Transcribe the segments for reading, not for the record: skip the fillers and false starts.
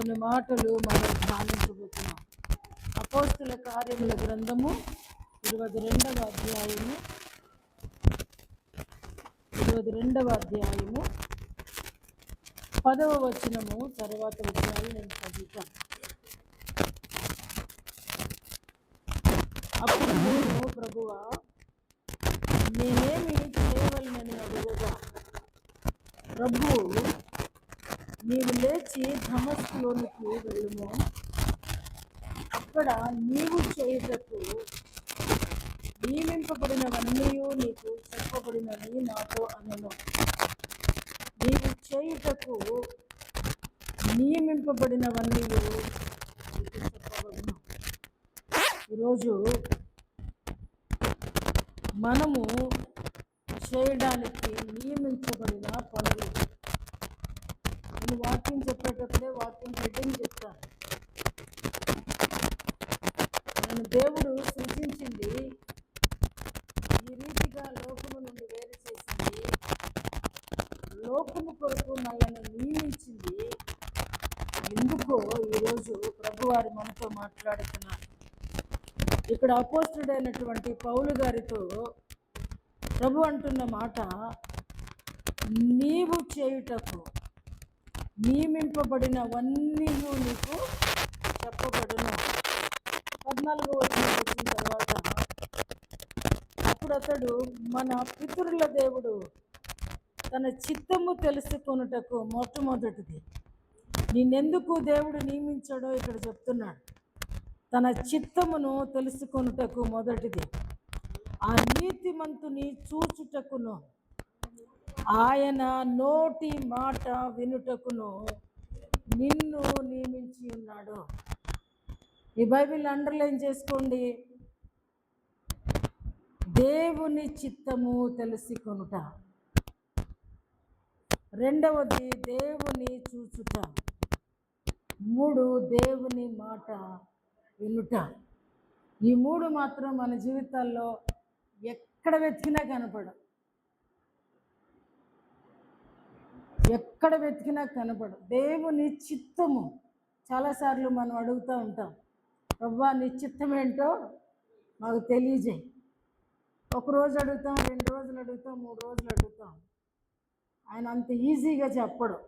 కొన్ని మాటలు మనం ధ్యానించబోతున్నాం. అపోస్తుల కార్యముల గ్రంథము 22వ అధ్యాయము 10వ వచనము తర్వాత వచనాలు నేను చదువుతాను. అప్పుడు నేను, ప్రభువా, నేనేమి చేయవలనని అడుగగా, ప్రభువు, నీవు లేచి దమస్కులోనికి వెళ్ళుము, అక్కడ నీవు చేయుటకు నియమింపబడినవన్నీ నీకు చెప్పబడినవి నాతో అనెను. నీవు చేయుటకు నియమింపబడినవన్నీ నీకు చెప్పబడును. ఈరోజు మనము చేయడానికి నియమించబడిన పనులు. నేను వాక్యం చెప్పేటప్పుడే వాక్యం హెడ్డింగ్ చెప్తాను. నన్ను దేవుడు సృజించింది ఈ రీతిగా లోకము నుండి వేరు చేసింది, లోకము కొరకు నన్ను నియమించింది. ఎందుకో ఈరోజు ప్రభువారు మనతో మాట్లాడుతున్నారు. ఇక్కడ అపోస్తుడైనటువంటి పౌలు గారితో ప్రభు అంటున్న మాట, నీవు చేయుటకు నియమింపబడినవన్నీ నీకు చెప్పబడును. 14వ వచనం వచ్చిన తర్వాత, అప్పుడు అతడు, మన పితరుల దేవుడు తన చిత్తము తెలుసుకొనుటకు మొట్టమొదటిది. నేనెందుకు దేవుడు నియమించాడో ఇక్కడ చెప్తున్నాడు. తన చిత్తమును తెలుసుకొనుటకు మొదటిది, ఆ నీతిమంతుని చూచుటకును, ఆయన నోటి మాట వినుటకును నిన్ను నియమించి ఉన్నాడు. ఈ బైబిల్ అండర్లైన్ చేసుకోండి. దేవుని చిత్తము తెలుసుకొనుట. రెండవది దేవుని చూచుట. 3 దేవుని మాట వినుట. ఈ 3 మాత్రం మన జీవితాల్లో ఎక్కడ వెతికినా కనపడవు. ఎక్కడ వెతికినా కనపడవు. దేవుని చిత్తము చాలాసార్లు మనం అడుగుతూ ఉంటాం, ప్రభువా నీ చిత్తం ఏంటో మాకు తెలియజేయి. ఒకరోజు అడుగుతాం, 2 రోజులు అడుగుతాం, 3 రోజులు అడుగుతాం. ఆయన అంత ఈజీగా చెప్పడు.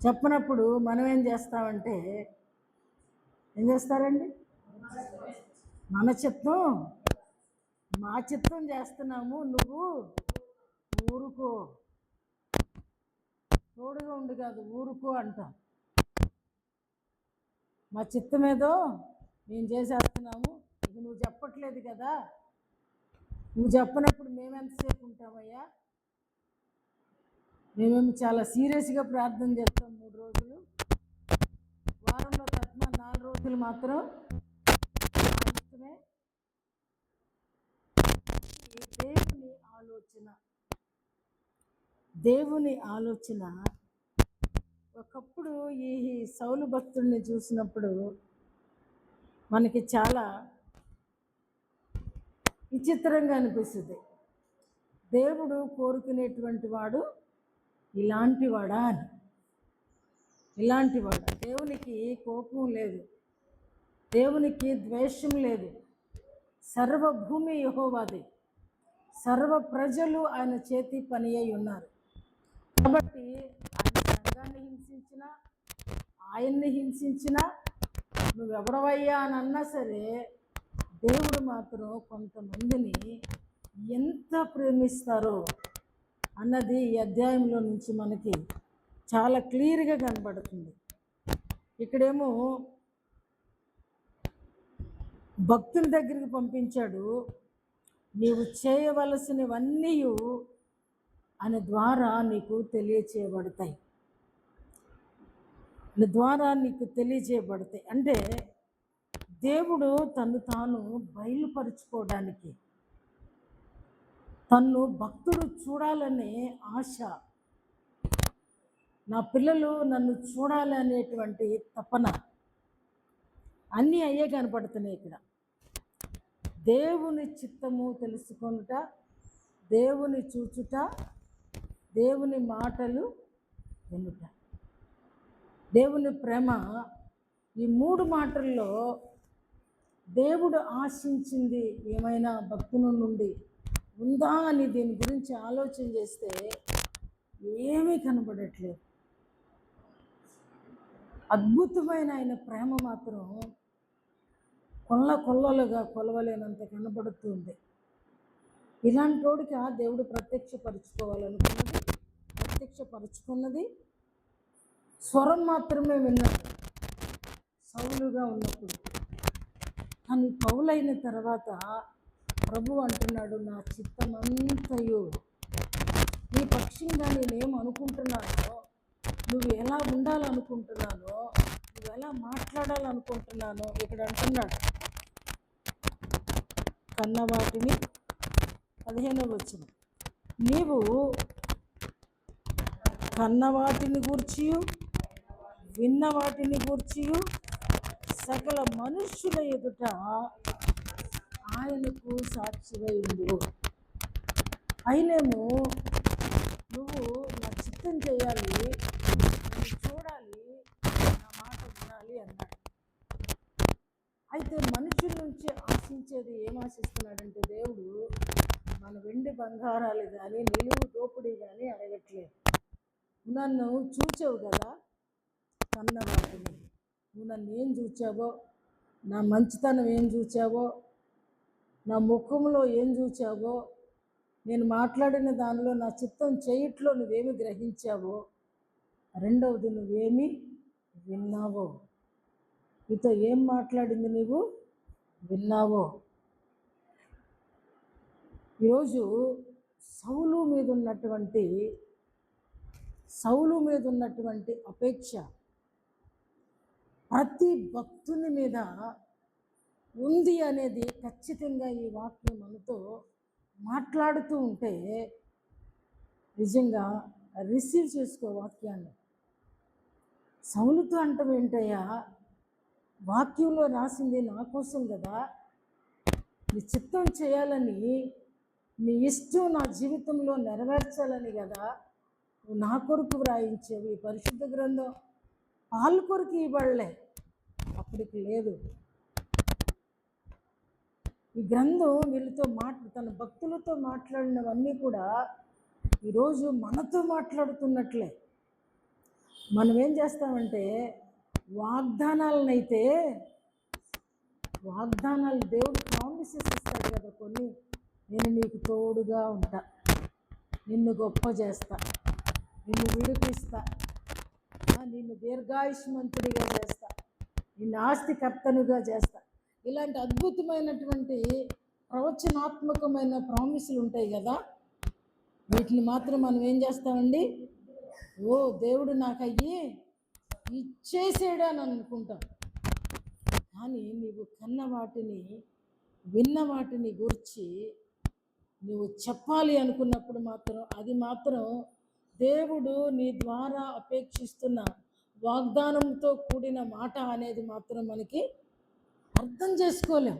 చెప్పనప్పుడు మనం ఏం చేస్తామంటే, ఏం చేస్తారండి, మా చిత్తం చేస్తున్నాము, నువ్వు ఊరుకో, తోడుగా ఉండి కాదు ఊరుకో అంటాం. మా చిత్తం ఏదో మేము చేసేస్తున్నాము, ఇక నువ్వు చెప్పట్లేదు కదా, నువ్వు చెప్పనప్పుడు మేమెంతసేపు ఉంటామయ్యా. మేమేమి చాలా సీరియస్గా ప్రార్థన చేస్తాం 3 రోజులు, వారంలో తక్కువ 4 రోజులు మాత్రం ఇష్టమే. ఈ దేవుని ఆలోచన ఒకప్పుడు ఈ సౌలు భక్తుడిని చూసినప్పుడు మనకి చాలా విచిత్రంగా అనిపిస్తుంది. దేవుడు కోరుకునేటువంటి వాడు ఇలాంటివాడా అని. ఇలాంటివాడు. దేవునికి కోపం లేదు, దేవునికి ద్వేషం లేదు. సర్వభూమి యెహోవాది, సర్వ ప్రజలు ఆయన చేతి పని అయి ఉన్నారు. కాబట్టి ఆయన సంఘాన్ని హింసించినా, ఆయన్ని హింసించినా, నువ్వెవడవయ్యా అని అన్నా సరే, దేవుడు మాత్రం కొంతమందిని ఎంత ప్రేమిస్తారో అన్నది ఈ అధ్యాయంలో నుంచి మనకి చాలా క్లియర్గా కనబడుతుంది. ఇక్కడేమో భక్తుని దగ్గరికి పంపించాడు, నీవు చేయవలసినవన్నీ ఆయన ద్వారా నీకు తెలియచేయబడతాయి. అంటే దేవుడు తను తాను బయలుపరుచుకోవడానికి, తన్ను భక్తుడు చూడాలనే ఆశ, నా పిల్లలు నన్ను చూడాలి అనేటువంటి తపన అన్నీ అయ్యే కనపడుతున్నాయి ఇక్కడ. దేవుని చిత్తము తెలుసుకొనుట, దేవుని చూచుట, దేవుని మాటలు వినుట. దేవుని ప్రేమ ఈ 3 మాటల్లో దేవుడు ఆశించింది ఏమైనా భక్తుల నుండి ఉందా అని దీని గురించి ఆలోచన చేస్తే ఏమీ కనబడట్లేదు. అద్భుతమైన ఆయన ప్రేమ మాత్రం కొల్లలుగా కొలవలేనంత కనబడుతుంది. ఇలాంటి వాడికి ఆ దేవుడు ప్రత్యక్షపరుచుకున్నది స్వరం మాత్రమే విన్నాడు సౌలుగా ఉన్నప్పుడు. కానీ పౌలైన తర్వాత ప్రభు అంటున్నాడు, నా చిత్తమంతయు నీ పక్షంగా నేనేం అనుకుంటున్నానో, నువ్వు ఎలా ఉండాలనుకుంటున్నానో, నువ్వు ఎలా మాట్లాడాలనుకుంటున్నానో ఇక్కడ అంటున్నాడు. కన్నవాటిని 15వ వచనం, నీవు కన్నవాటిని గూర్చియు విన్న వాటిని గూర్చియు సకల మనుష్యుల ఎదుట ఆయనకు సాక్షివై ఉండు. అయినేమో నువ్వు నా చిత్తం చేయాలి, నన్ను చూడాలి, నా మాట వినాలి అన్నాడు. అయితే మనుషుల నుంచి ఆశించేది ఏం ఆశిస్తున్నాడంటే దేవుడు మన వెండి బంగారాలు కానీ నిలువు దోపిడీ కానీ అడగట్లేదు. నన్ను చూచావు కదా కన్నవాటిని, నువ్వు నన్ను ఏం చూచావో, నా మంచితనం ఏం చూచావో, నా ముఖంలో ఏం చూచావో, నేను మాట్లాడిన దానిలో నా చిత్తం చేయట్లో నువ్వేమి గ్రహించావో, రెండవది నువ్వేమి విన్నావో, నీతో ఏం మాట్లాడింది నువ్వు విన్నావో. ఈరోజు సౌలు మీద ఉన్నటువంటి అపేక్ష ప్రతి భక్తుని మీద ఉంది అనేది ఖచ్చితంగా ఈ వాక్యం మనతో మాట్లాడుతూ ఉంటే నిజంగా రిసీవ్ చేసుకో వాక్యాన్ని. సౌలుతో అంటావు ఏంటయ్యా, వాక్యంలో రాసింది నా కోసం కదా, నీ చిత్తం చేయాలని, నీ ఇష్టం నా జీవితంలో నెరవేర్చాలని కదా నువ్వు నా కొరకు వ్రాయించేవి. ఈ పరిశుద్ధ గ్రంథం వాళ్ళ కొరకు ఇవ్వడలే, అప్పటికి లేదు. ఈ గ్రంథం వీళ్ళతో తన భక్తులతో మాట్లాడినవన్నీ కూడా ఈరోజు మనతో మాట్లాడుతున్నట్లే. మనం ఏం చేస్తామంటే వాగ్దానాలు దేవుడు ప్రామిసెస్ ఇస్తాడు కదా కొన్ని, నేను నీకు తోడుగా ఉంటా, నిన్ను గొప్ప చేస్తా, నిన్ను విడిపిస్తా, నిన్ను దీర్ఘాయుష్మంతుడిగా చేస్తా, నిన్ను ఆస్తికర్తనుగా చేస్తా. ఇలాంటి అద్భుతమైనటువంటి ప్రవచనాత్మకమైన ప్రామిసులు ఉంటాయి కదా, వీటిని మాత్రం మనం ఏం చేస్తామండి, ఓ దేవుడు నాకు అయ్యి ఇచ్చేసాడు అని అనుకుంటాం. కానీ నీవు కన్న వాటిని విన్న వాటిని గురించి నువ్వు చెప్పాలి అనుకున్నప్పుడు మాత్రం అది మాత్రం దేవుడు నీ ద్వారా అపేక్షిస్తున్న వాగ్దానంతో కూడిన మాట అనేది మాత్రం మనకి అర్థం చేసుకోలేం.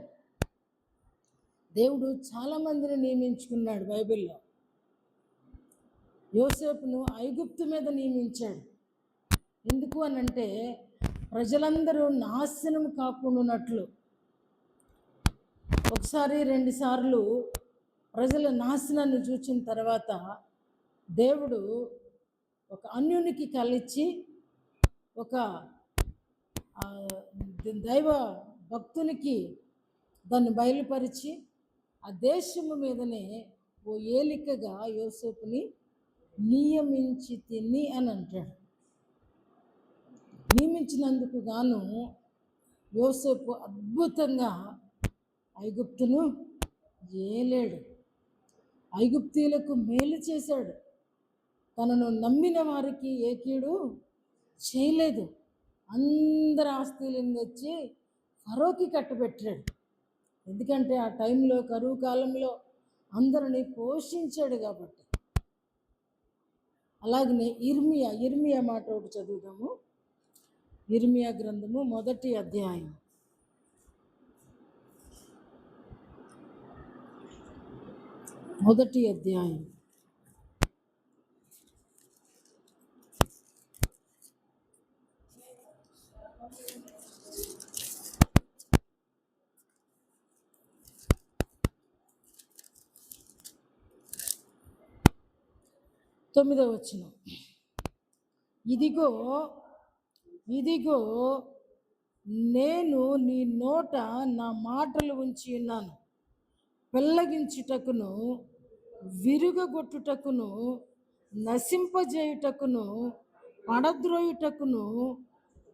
దేవుడు చాలామందిని నియమించుకున్నాడు బైబిల్లో. యోసేపును ఐగుప్తు మీద నియమించాడు. ఎందుకు అనంటే ప్రజలందరూ నాశనం కాకుండానట్లు. ఒకసారి 2 సార్లు ప్రజల నాశనాన్ని చూచిన తర్వాత దేవుడు ఒక అన్యునికి కలిచి ఒక దైవ భక్తునికి దాన్ని బయలుపరిచి ఆ దేశము మీదనే ఓ ఏలికగా యోసేపుని నియమించి తిని అని అంటాడు. నియమించినందుకు గాను యోసేపు అద్భుతంగా ఐగుప్తును ఏలేడు, ఐగుప్తీయులకు మేలు చేశాడు, తనను నమ్మిన వారికి ఏ కీడు చేయలేదు. అందరి ఆస్తులను తెచ్చి ఫరోకి కట్టబెట్టాడు. ఎందుకంటే ఆ టైంలో కరువు కాలంలో అందరినీ పోషించాడు కాబట్టి. అలాగనే ఇర్మియా మాట ఒకటి చదువుదాము. ఇర్మియా గ్రంథము 1వ అధ్యాయం. మొదటి అధ్యాయం 1 9వ వచనం. ఇదిగో ఇదిగో నేను నీ నోట నా మాటలు ఉంచి ఉన్నాను, పెళ్ళగించుటకును, విరుగగొట్టుటకును, నశింపజేయుటకును, పడద్రోయుటకును,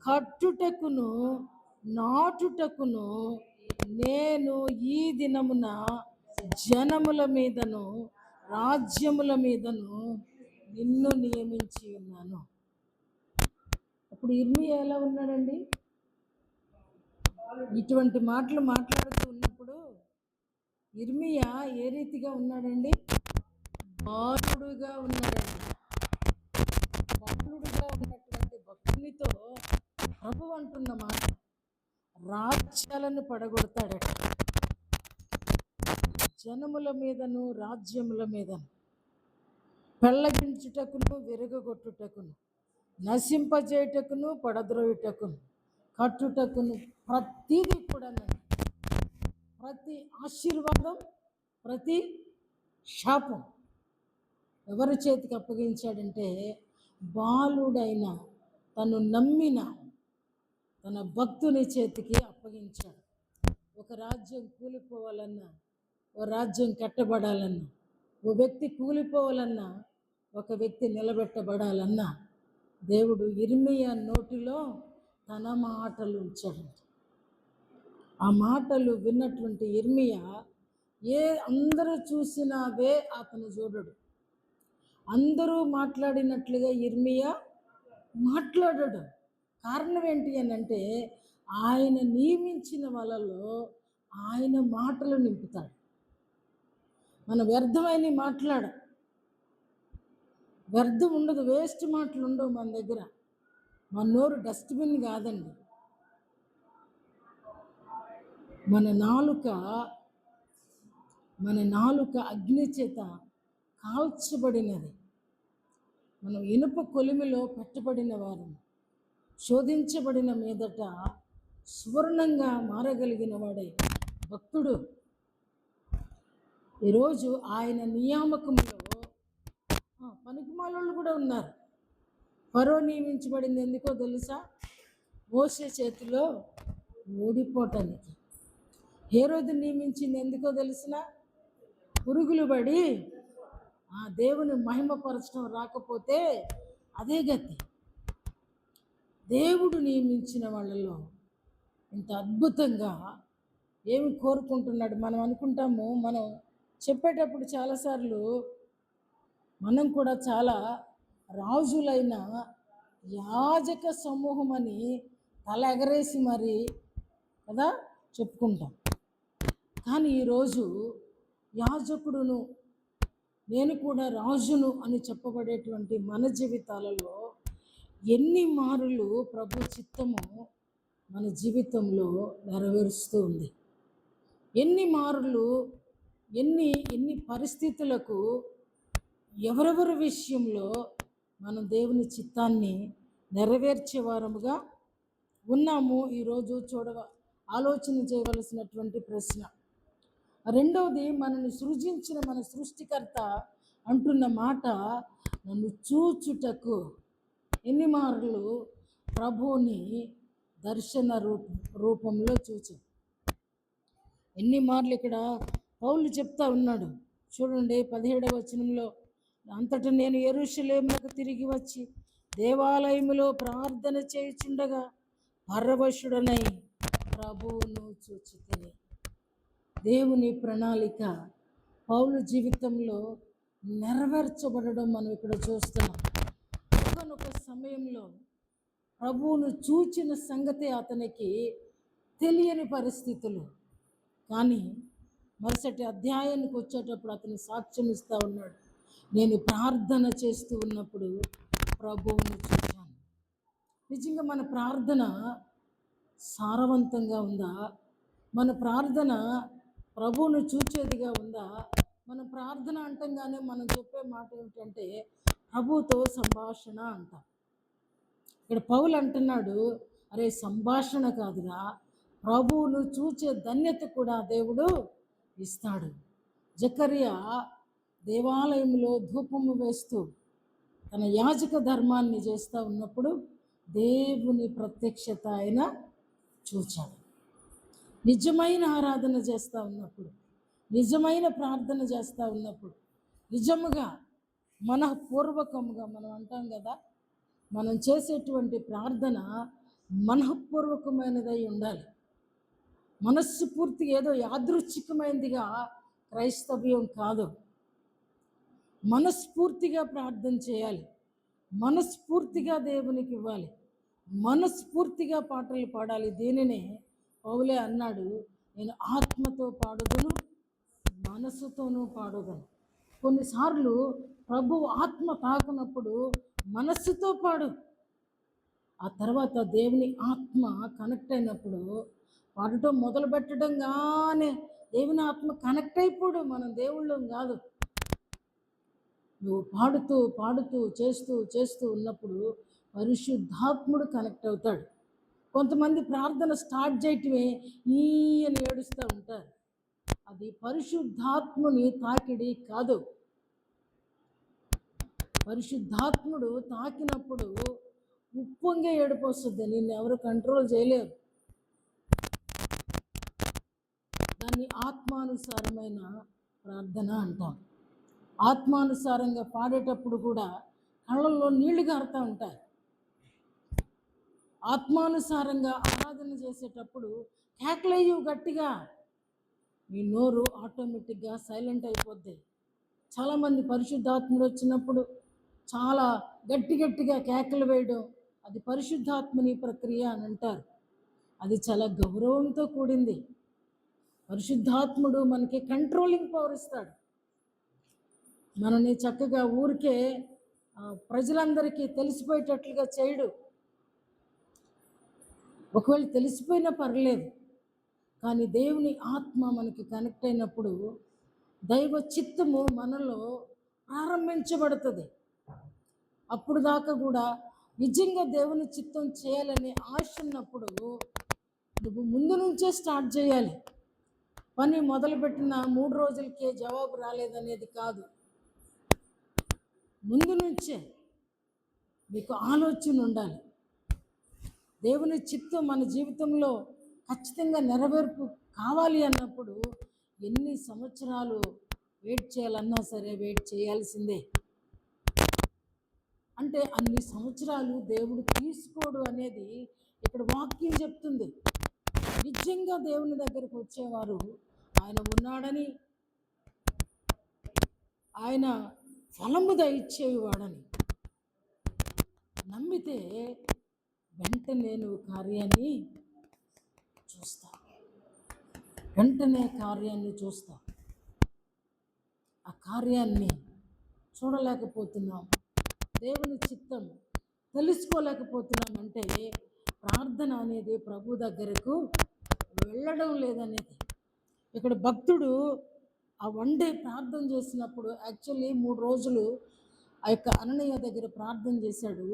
కట్టుటకును, నాటుటకును నేను ఈ దినమున జనముల మీదను రాజ్యముల మీదను నిన్ను నియమించి ఉన్నాను. అప్పుడు ఇర్మియా ఎలా ఉన్నాడండి? ఇటువంటి మాటలు మాట్లాడుతూ ఉన్నప్పుడు ఇర్మియా ఏ రీతిగా ఉన్నాడండి? బాలుడుగా ఉన్నాడండి. బాలుడుగా ఉన్నటువంటి భక్తునితో ప్రభు అంటున్న మాట, రాజ్యాలను పడగొడతాడట, జనముల మీదను రాజ్యముల మీదను, పెళ్ళగించుటకును, విరగొట్టుటకును, నశింపజేయుటకును, పడద్రోయుటకును, కట్టుటకును, ప్రతిదీ కూడా, ప్రతి ఆశీర్వాదం, ప్రతి శాపం ఎవరి చేతికి అప్పగించాడంటే బాలుడైన తను నమ్మిన తన భక్తుని చేతికి అప్పగించాడు. ఒక రాజ్యం కూలిపోవాలన్నా, ఓ రాజ్యం కట్టబడాలన్నా, ఓ వ్యక్తి కూలిపోవాలన్నా, ఒక వ్యక్తి నిలబెట్టబడాలన్నా దేవుడు ఇర్మియా నోటిలో తన మాటలు ఉంచాడు. ఆ మాటలు విన్నటువంటి ఇర్మియా అందరూ చూసినావే అతను చూడడు. అందరూ మాట్లాడినట్లుగా ఇర్మియా మాట్లాడాడు. కారణం ఏంటి అని అంటే ఆయన నియమించిన వాళ్ళలో ఆయన మాటలు నింపుతాడు. మన వ్యర్థమైన వ్యర్థం ఉండదు, వేస్ట్ మాటలు ఉండవు మన దగ్గర. మన నోరు డస్ట్బిన్ కాదండి. మన నాలుక అగ్ని చేత కాల్చబడినది. మనం ఇనుప కొలిమిలో పెట్టబడిన వారు, శోధించబడిన మీదట సువర్ణంగా మారగలిగిన వాడే భక్తుడు. ఈరోజు ఆయన నియామకంలో పనికిమాలోళ్ళు కూడా ఉన్నారు. ఫరో నియమించబడింది ఎందుకో తెలుసా? మోషే చేతిలో ఓడిపోవటానికి. హేరోదు నియమించింది ఎందుకో తెలిసిన? పురుగులు పడి దేవుని మహిమపరచడం రాకపోతే అదే గతి. దేవుడు నియమించిన వాళ్ళలో ఇంత అద్భుతంగా ఏమి కోరుకుంటున్నాడు? మనం అనుకుంటాము, మనం చెప్పేటప్పుడు చాలాసార్లు మనం కూడా చాలా రాజులైన యాజక సమూహం అని తల ఎగరేసి మరి కదా చెప్పుకుంటాం. కానీ ఈరోజు యాజకుడును, నేను కూడా రాజును అని చెప్పబడేటువంటి మన జీవితాలలో ఎన్ని మారులు ప్రభు చిత్తము మన జీవితంలో నెరవేరుస్తూ ఉంది. ఎన్ని మారులు, ఎన్ని పరిస్థితులకు, ఎవరెవరి విషయంలో మనం దేవుని చిత్తాన్ని నెరవేర్చే వారముగా ఉన్నాము. ఈరోజు ఆలోచన చేయవలసినటువంటి ప్రశ్న. రెండవది, మనల్ని సృజించిన మన సృష్టికర్త అంటున్న మాట, నన్ను చూచుటకు ఎన్ని మార్లు ప్రభువుని దర్శన రూపంలో చూచు. ఎన్ని మార్లు ఇక్కడ పౌలు చెప్తా ఉన్నాడు. చూడండి 17వ వచనంలో, అంతటా నేను యెరూషలేమునకు తిరిగి వచ్చి దేవాలయములో ప్రార్థన చేయుచుండగా పరవశుడనై ప్రభువును చూచుతిని. దేవుని ప్రణాళిక పౌలు జీవితంలో నెరవేర్చబడడం మనం ఇక్కడ చూస్తున్నాం. ఒకనొక సమయంలో ప్రభువును చూచిన సంగతి అతనికి తెలియని పరిస్థితులు, కానీ మరుసటి అధ్యాయానికి వచ్చేటప్పుడు అతను సాక్ష్యం ఇస్తూ ఉన్నాడు, నేను ప్రార్థన చేస్తూ ఉన్నప్పుడు ప్రభువును చూశాను. నిజంగా మన ప్రార్థన సారవంతంగా ఉందా? మన ప్రార్థన ప్రభువును చూచేదిగా ఉందా? మన ప్రార్థన అంటంగానే మనం చెప్పే మాట ఏమిటంటే ప్రభువుతో సంభాషణ అంటాం. ఇక్కడ పౌలు అంటున్నాడు, అరే సంభాషణ కాదురా, ప్రభువును చూచే ధన్యత కూడా దేవుడు ఇస్తాడు. జకర్యా దేవాలయంలో ధూపము వేస్తూ తన యాజక ధర్మాన్ని చేస్తూ ఉన్నప్పుడు దేవుని ప్రత్యక్షత ఆయన చూచాడు. నిజమైన ఆరాధన చేస్తూ ఉన్నప్పుడు, నిజమైన ప్రార్థన చేస్తూ ఉన్నప్పుడు, నిజముగా మనఃపూర్వకముగా మనం అంటాం కదా, మనం చేసేటువంటి ప్రార్థన మనఃపూర్వకమైనదై ఉండాలి. మనస్సు పూర్తిగా ఏదో యాదృచ్ఛికమైనదిగా క్రైస్తవ్యం కాదు. మనస్ఫూర్తిగా ప్రార్థన చేయాలి, మనస్ఫూర్తిగా దేవునికి ఇవ్వాలి, మనస్ఫూర్తిగా పాటలు పాడాలి. దీనినే పౌలే అన్నాడు, నేను ఆత్మతో పాడుదును, మనసుతోనూ పాడుదను. కొన్నిసార్లు ప్రభు ఆత్మ తాకినప్పుడు మనస్సుతో పాడు, ఆ తర్వాత దేవుని ఆత్మ కనెక్ట్ అయినప్పుడు పాడటం మొదలు పెట్టడంగానే దేవుని ఆత్మ కనెక్ట్ అయిపోడు. మనం దేవుళ్ళం కాదు. నువ్వు పాడుతూ పాడుతూ చేస్తూ చేస్తూ ఉన్నప్పుడు పరిశుద్ధాత్ముడు కనెక్ట్ అవుతాడు. కొంతమంది ప్రార్థన స్టార్ట్ చేయటమే ఈ అని ఏడుస్తూ ఉంటారు. అది పరిశుద్ధాత్ముని తాకిడి కాదు. పరిశుద్ధాత్ముడు తాకినప్పుడు ఉప్పొంగే ఏడుపు వస్తుంది, నిన్ను ఎవరు కంట్రోల్ చేయలేరు. దాన్ని ఆత్మానుసారమైన ప్రార్థన అంటాం. ఆత్మానుసారంగా పాడేటప్పుడు కూడా కళ్ళల్లో నీళ్లు గారుతూ ఉంటాయి. ఆత్మానుసారంగా ఆరాధన చేసేటప్పుడు కేకలేయు గట్టిగా, మీ నోరు ఆటోమేటిక్గా సైలెంట్ అయిపోద్ది. చాలామంది పరిశుద్ధాత్ముడు వచ్చినప్పుడు చాలా గట్టిగా కేకలు వేయడం, అది పరిశుద్ధాత్మని ప్రక్రియ అని అంటారు. అది చాలా గౌరవంతో కూడింది. పరిశుద్ధాత్ముడు మనకి కంట్రోలింగ్ పవర్ ఇస్తాడు. మనని చక్కగా ఊరికే ప్రజలందరికీ తెలిసిపోయేటట్లుగా చేయడు. ఒకవేళ తెలిసిపోయినా పర్లేదు, కానీ దేవుని ఆత్మ మనకి కనెక్ట్ అయినప్పుడు దైవ చిత్తము మనలో ప్రారంభించబడుతుంది. అప్పుడు దాకా కూడా నిజంగా దేవుని చిత్తం చేయాలని ఆశ ఉన్నప్పుడు నువ్వు ముందు నుంచే స్టార్ట్ చేయాలి. పని మొదలుపెట్టిన 3 రోజులకే జవాబు రాలేదనేది కాదు. ముందు నుంచే మీకు ఆలోచన ఉండాలి. దేవుని చిత్తం మన జీవితంలో ఖచ్చితంగా నెరవేర్పు కావాలి అన్నప్పుడు ఎన్ని సంవత్సరాలు వెయిట్ చేయాలన్నా సరే వెయిట్ చేయాల్సిందే. అంటే అన్ని సంవత్సరాలు దేవుడు తీసుకోడు అనేది ఇక్కడ వాక్యం చెప్తుంది. నిజంగా దేవుని దగ్గరకు వచ్చేవారు ఆయన ఉన్నాడని, ఆయన ఫలము దయచేవాడని నమ్మితే వెంటనే నువ్వు కార్యాన్ని చూస్తావు. వెంటనే కార్యాన్ని చూస్తావు. ఆ కార్యాన్ని చూడలేకపోతున్నాం, దేవుని చిత్తం తెలుసుకోలేకపోతున్నామంటే ప్రార్థన అనేది ప్రభు దగ్గరకు వెళ్ళడం లేదనేది. ఇక్కడ భక్తుడు ఆ 1 డే ప్రార్థన చేసినప్పుడు యాక్చువల్లీ 3 రోజులు ఆ యొక్క అననీయ దగ్గర ప్రార్థన చేశాడు.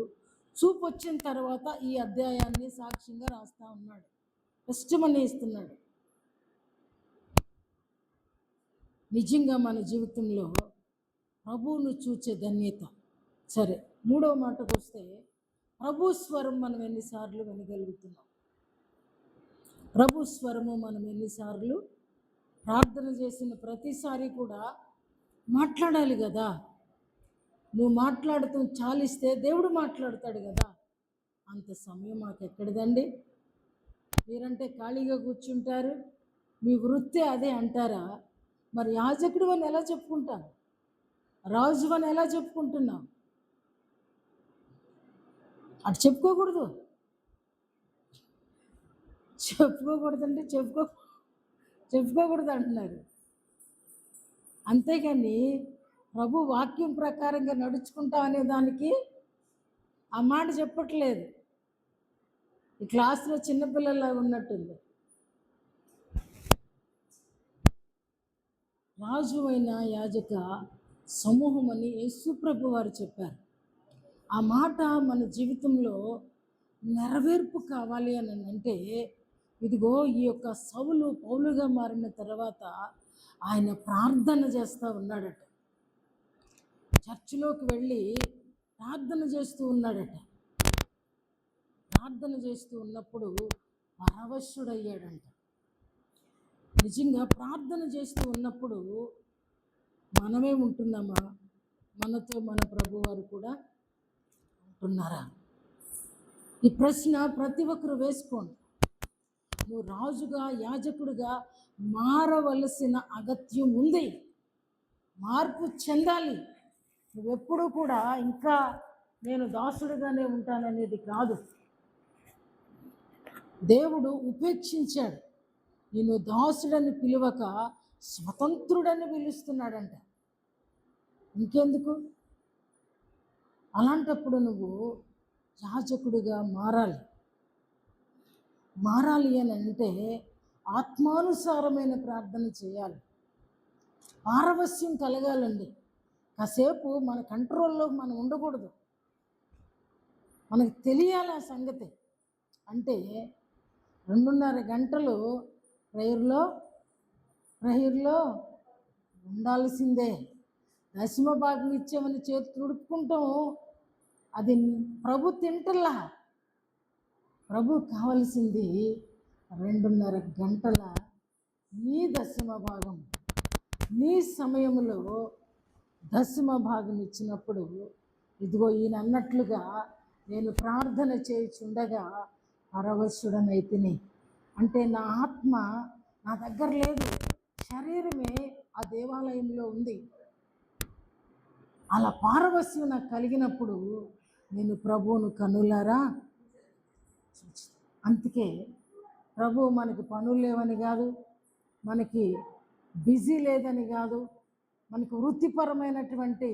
చూపు వచ్చిన తర్వాత ఈ అధ్యాయాన్ని సాక్ష్యంగా రాస్తా ఉన్నాడు, టెస్టిమనీ ఇస్తున్నాడు. నిజంగా మన జీవితంలో ప్రభువును చూచే ధన్యత. సరే, 3వ మాటకు వస్తే ప్రభు స్వరం మనం ఎన్నిసార్లు వినగలుగుతున్నాం? ప్రభు స్వరము మనం ఎన్నిసార్లు ప్రార్థన చేసిన ప్రతిసారి కూడా మాట్లాడాలి కదా. నువ్వు మాట్లాడుతూ చాలిస్తే దేవుడు మాట్లాడతాడు కదా. అంత సమయం మాకు ఎక్కడిదండి? మీరంటే ఖాళీగా కూర్చుంటారు, మీ వృత్తి అదే అంటారా? మరి యాజకుడు అని ఎలా చెప్పుకుంటాను, రాజు అని ఎలా చెప్పుకుంటున్నావు? అటు చెప్పుకోకూడదు. చెప్పుకోకూడదంటే చెప్పుకోకూడదు అంటున్నారు. అంతేగాని ప్రభు వాక్యం ప్రకారంగా నడుచుకుంటాం అనే దానికి ఆ మాట చెప్పట్లేదు. ఈ క్లాస్లో చిన్నపిల్లలాగా ఉన్నట్టుంది. రాజు అయిన యాజక సమూహం అని యేసు ప్రభు వారు చెప్పారు. ఆ మాట మన జీవితంలో నెరవేర్పు కావాలి అని అంటే ఇదిగో ఈ యొక్క సౌలు పౌలుగా మారిన తర్వాత ఆయన ప్రార్థన చేస్తూ ఉన్నాడట. చర్చిలోకి వెళ్ళి ప్రార్థన చేస్తూ ఉన్నాడట. ప్రార్థన చేస్తూ ఉన్నప్పుడు పరవశుడయ్యాడంట. నిజంగా ప్రార్థన చేస్తూ ఉన్నప్పుడు మనమే ఉంటున్నామా? మనతో మన ప్రభువారు కూడా ఉంటున్నారా? ఈ ప్రశ్న ప్రతి ఒక్కరు వేసుకోండి. నువ్వు రాజుగా, యాజకుడిగా మారవలసిన అగత్యం ఉంది. మార్పు చెందాలి. నువ్వెప్పుడూ కూడా ఇంకా నేను దాసుడిగానే ఉంటాననేది కాదు. దేవుడు ఉపేక్షించాడు. నేను దాసుడని పిలువక స్వతంత్రుడని పిలుస్తున్నాడంట. ఇంకెందుకు? అలాంటప్పుడు నువ్వు యాజకుడిగా మారాలి. అని అంటే ఆత్మానుసారమైన ప్రార్థన చేయాలి. పారవస్యం కలగాలండి. కాసేపు మన కంట్రోల్లో మనం ఉండకూడదు. మనకు తెలియాలి ఆ సంగతి. అంటే 2.5 గంటలు ప్రేయర్లో ఉండాల్సిందే. దశమ భాగం ఇచ్చామని చేతి తుడుపుకుంటాం. అది ప్రభు తింటల్లా. ప్రభు కావలసింది 2.5 గంటల నీ దశమ భాగం. నీ సమయంలో దశమ భాగం ఇచ్చినప్పుడు ఇదిగో ఈయన అన్నట్లుగా నేను ప్రార్థన చేయుచుండగా పరవశుడనైతిని. అంటే నా ఆత్మ నా దగ్గర లేదు, శరీరమే ఆ దేవాలయంలో ఉంది. అలా పారవస్యం నాకు కలిగినప్పుడు నేను ప్రభువును కనులారా. అందుకే ప్రభు మనకి పనులు లేవని కాదు, మనకి బిజీ లేదని కాదు, మనకు వృత్తిపరమైనటువంటి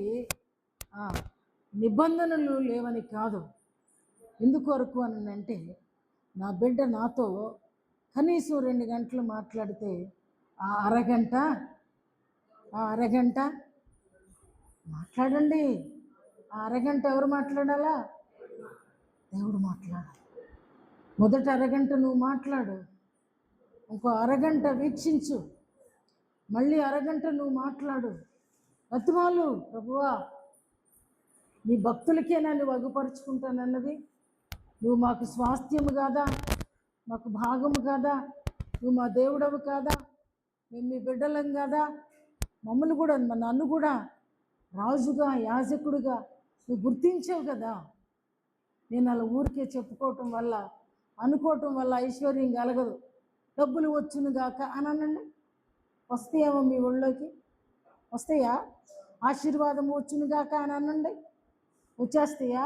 నిబంధనలు లేవని కాదు. ఎందుకొరకు అని అంటే నా బిడ్డ నాతో కనీసం 2 గంటలు మాట్లాడితే ఆ అరగంట మాట్లాడండి. ఆ అరగంట ఎవరు మాట్లాడాలా? దేవుడు మాట్లాడాలి. మొదట అరగంట నువ్వు మాట్లాడు, ఇంకో అరగంట వీక్షించు, మళ్ళీ అరగంట నువ్వు మాట్లాడు. బతిమాలు, ప్రభువా నీ భక్తులకే నన్ను వగుపరుచుకుంటానన్నది. నువ్వు మాకు స్వాస్థ్యము కాదా? మాకు భాగము కాదా? నువ్వు మా దేవుడవు కాదా? మేము మీ బిడ్డలం కాదా? మమ్మల్ని కూడా, నన్ను కూడా రాజుగా, యాజకుడిగా నువ్వు గుర్తించావు కదా. నేను అలా ఊరికే చెప్పుకోవటం వల్ల, అనుకోవటం వల్ల ఐశ్వర్యం కలగదు. డబ్బులు వచ్చును గాక అని అనండి. వస్తాయేమో మీ ఒళ్ళోకి? వస్తాయా? ఆశీర్వాదం వచ్చును గాక అని అనండి. వచ్చేస్తాయా?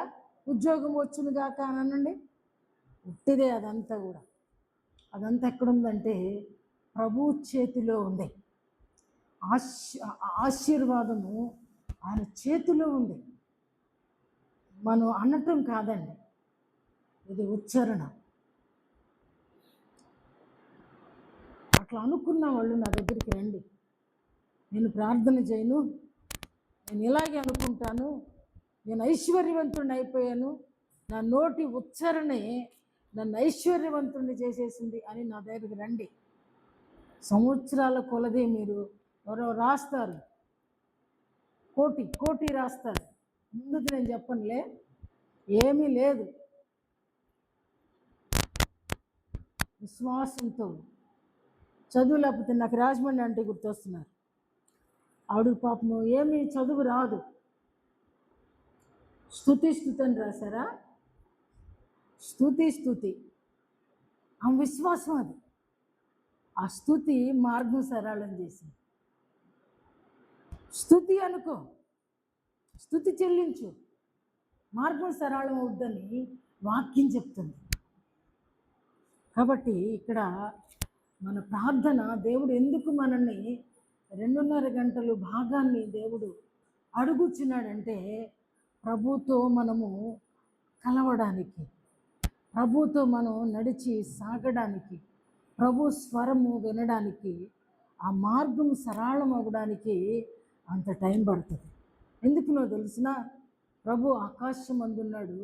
ఉద్యోగం వచ్చును గాక అని అనండి. ఉట్టిదే. అదంతా కూడా, అదంతా ఎక్కడుందంటే ప్రభు చేతిలో ఉంది. ఆశీర్వాదము ఆయన చేతిలో ఉంది. మనం అనటం కాదండి, ఇది ఉచ్చారణ. అట్లా అనుకున్న వాళ్ళు నా దగ్గరికి రండి. నేను ప్రార్థన చేయను, నేను ఇలాగే అనుకుంటాను, నేను ఐశ్వర్యవంతుడిని అయిపోయాను, నా నోటి ఉచ్చారణే నన్ను ఐశ్వర్యవంతుడిని చేసేసింది అని నా దగ్గరికి రండి. సంవత్సరాల కొలది మీరు ఎవరో రాస్తారు, కోటి రాస్తారు. ముందుది నేను చెప్పనులే, ఏమీ లేదు. విశ్వాసంతో చదువు లేకపోతే నాకు రాజమండ్రి అంటే గుర్తొస్తున్నారు. ఆవిడ పాపము ఏమీ చదువు రాదు, స్తుతి అని రాశారా? స్తుతి ఆ విశ్వాసం. అది ఆ స్తుతి మార్గం సరళం చేసింది. స్తుతి అనుకో, స్తుతి చెల్లించు, మార్గం సరళం అవుద్దని వాక్యం చెప్తుంది. కాబట్టి ఇక్కడ మన ప్రార్థన, దేవుడు ఎందుకు మనల్ని 2.5 గంటలు భాగాన్ని దేవుడు అడుగుచున్నాడంటే ప్రభుతో మనము కలవడానికి, ప్రభుతో మనం నడిచి సాగడానికి, ప్రభు స్వరము వినడానికి, ఆ మార్గం సరళం అవ్వడానికి అంత టైం పడుతుంది. ఎందుకునో తెలిసిన, ప్రభు ఆకాశం అందున్నాడు,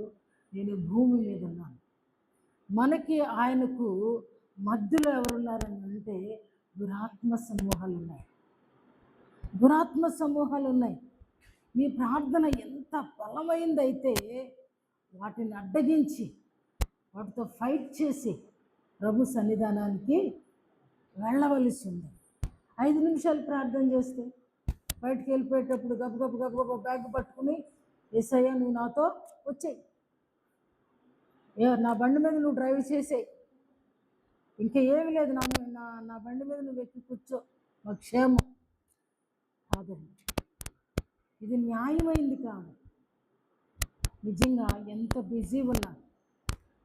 నేను భూమి మీద ఉన్నాను. మనకి ఆయనకు మధ్యలో ఎవరున్నారని అంటే దురాత్మ సమూహాలు ఉన్నాయి. దురాత్మ సమూహాలు ఉన్నాయి. నీ ప్రార్థన ఎంత బలమైందైతే వాటిని అడ్డగించి వాటితో ఫైట్ చేసి ప్రభు సన్నిధానానికి వెళ్ళవలసి ఉంది. 5 నిమిషాలు ప్రార్థన చేస్తే బయటికి వెళ్ళిపోయేటప్పుడు గబగబ బ్యాగ్ పట్టుకుని యేసయ్య నువ్వు నాతో వచ్చేయి, నా బండి మీద నువ్వు డ్రైవ్ చేసేయి, ఇంకా ఏమి లేదు, నా బండి మీద నువ్వు ఎక్కి కూర్చో, మా క్షేమం కాదండి. ఇది న్యాయమైంది కాదు. నిజంగా ఎంత బిజీ ఉన్నా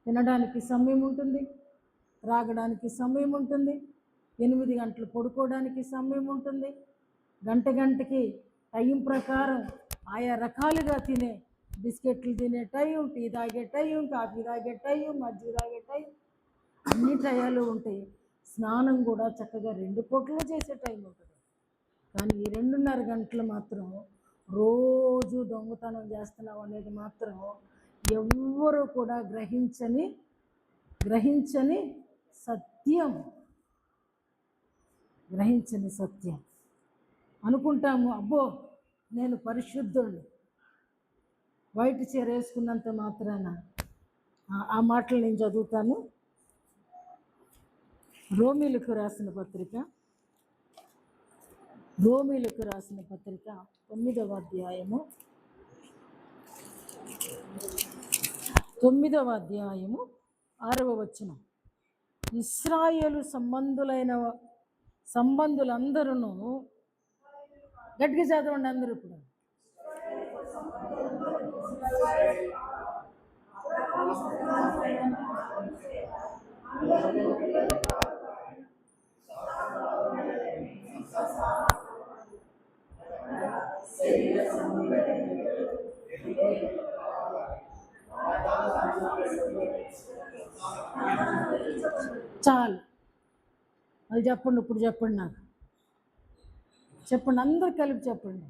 తినడానికి సమయం ఉంటుంది, త్రాగడానికి సమయం ఉంటుంది, 8 గంటలు పడుకోవడానికి సమయం ఉంటుంది, గంటకి టైం ప్రకారం ఆయా రకాలుగా తినే బిస్కెట్లు తినే టైం, టీ తాగే టైం, కాఫీ తాగే టైం, మజ్జిగ తాగే టైం, అన్ని టయాలు ఉంటాయి. స్నానం కూడా చక్కగా 2 పూటలు చేసే టైం ఉంటుంది. కానీ ఈ 2.5 గంటలు మాత్రం రోజు దొంగతనం చేస్తున్నాం అనేది మాత్రం ఎవ్వరూ కూడా గ్రహించని సత్యం అనుకుంటాము. అబ్బో నేను పరిశుద్ధుడిని, వైట్ చీర వేసుకున్నంత మాత్రాన. ఆ మాటలు నేను చదువుతాను. రోమీలకు రాసిన పత్రిక 9వ అధ్యాయము 6వ వచనం. ఇశ్రాయేలు సంబంధులందరూ, గట్టిగా చదవండి అందరూ ఇప్పుడు. చాలు, అది చెప్పండి. ఇప్పుడు చెప్పండి, నాకు చెప్పండి, అందరు కలిపి చెప్పండి.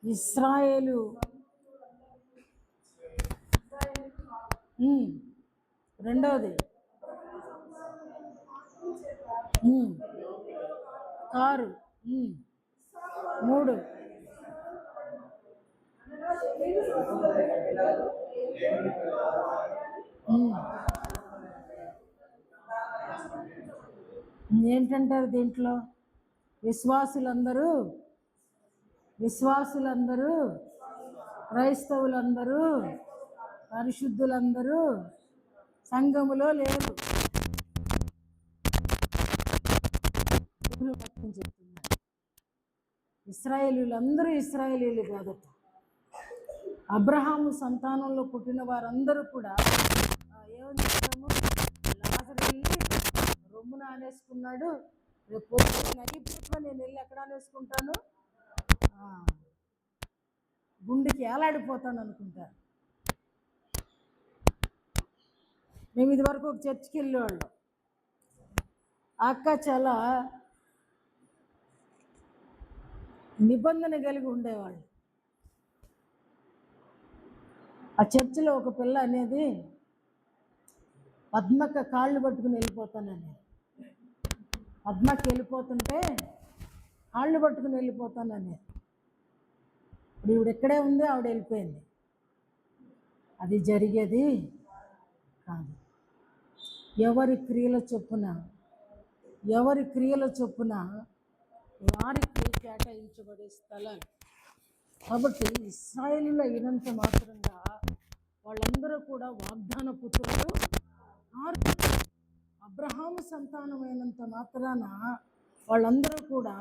ఇశ్రాయేలు రెండవది కారు 3 ఏంటంటారు దీంట్లో? విశ్వాసులందరూ, క్రైస్తవులందరూ, పరిశుద్ధులందరూ సంఘములో లేరు. చెప్తున్నారు ఇశ్రాయేలీలందరూ ఇశ్రాయేలీలు కాదట. అబ్రహాము సంతానంలో పుట్టిన వారందరూ కూడా ఏమని చెప్తాము? లాజరు వెళ్ళి రొమ్మున ఆనేసుకున్నాడు, రేపు ఇప్పుడు నేను వెళ్ళి ఎక్కడ ఆనేసుకుంటాను, గుండెకి ఏలాడిపోతాను అనుకుంటారు. మేము ఇదివరకు ఒక చర్చికి వెళ్ళేవాళ్ళం. అక్క చాలా నిబంధన కలిగి ఉండేవాళ్ళు. ఆ చర్చిలో ఒక పిల్ల అనేది పద్మక్క కాళ్ళు పట్టుకుని వెళ్ళిపోతానని, పద్మక్క వెళ్ళిపోతుంటే కాళ్ళు పట్టుకుని వెళ్ళిపోతానని. ఇప్పుడు ఈవిడ ఎక్కడే ఉంది, ఆవిడ వెళ్ళిపోయింది. అది జరిగేది కాదు. ఎవరి క్రియల చొప్పున వారికి కేటాయించబడే స్థలాలు. కాబట్టి ఇశ్రాయేలులో అయినంత మాత్రంగా వాళ్ళందరూ కూడా వాగ్దాన పుత్రులు. అబ్రహాము సంతానమైనంత మాత్రాన వాళ్ళందరూ కూడా